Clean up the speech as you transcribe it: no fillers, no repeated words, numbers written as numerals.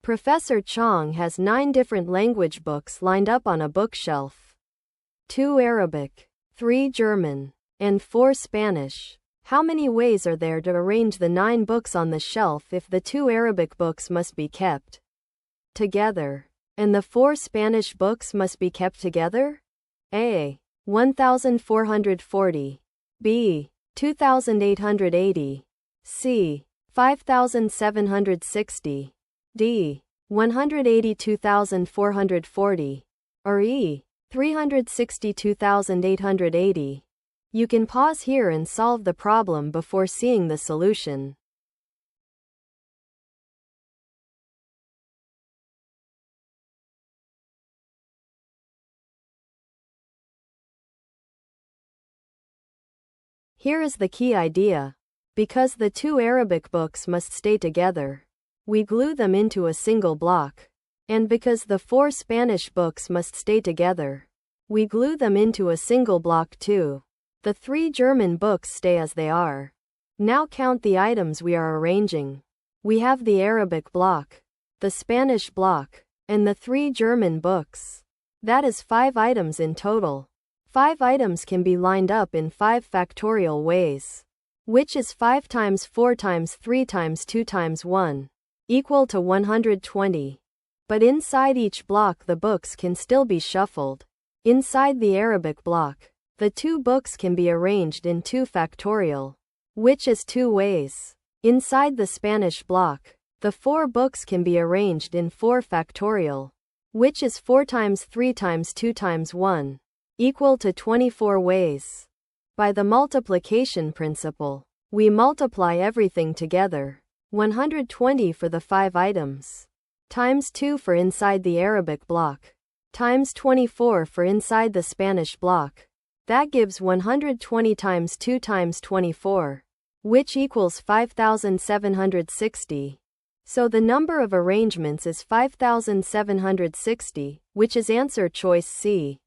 Professor Chong has 9 different language books lined up on a bookshelf. 2 Arabic, 3 German, and 4 Spanish. How many ways are there to arrange the 9 books on the shelf if the 2 Arabic books must be kept together, and the 4 Spanish books must be kept together? A. 1440. B. 2880. C. 5760. D. 182440. Or E. 362880. You can pause here and solve the problem before seeing the solution. Here is the key idea. Because the 2 Arabic books must stay together, we glue them into a single block. And because the 4 Spanish books must stay together, we glue them into a single block too. The 3 German books stay as they are. Now count the items we are arranging. We have the Arabic block, the Spanish block, and the 3 German books. That is 5 items in total. 5 items can be lined up in 5 factorial ways, which is 5 times 4 times 3 times 2 times 1, equal to 120. But inside each block the books can still be shuffled. Inside the Arabic block, the 2 books can be arranged in 2 factorial, which is 2 ways. Inside the Spanish block, the 4 books can be arranged in 4 factorial, which is 4 times 3 times 2 times 1, equal to 24 ways. By the multiplication principle, we multiply everything together. 120 for the 5 items, times 2 for inside the Arabic block, times 24 for inside the Spanish block. That gives 120 times 2 times 24, which equals 5760. So the number of arrangements is 5760, which is answer choice C.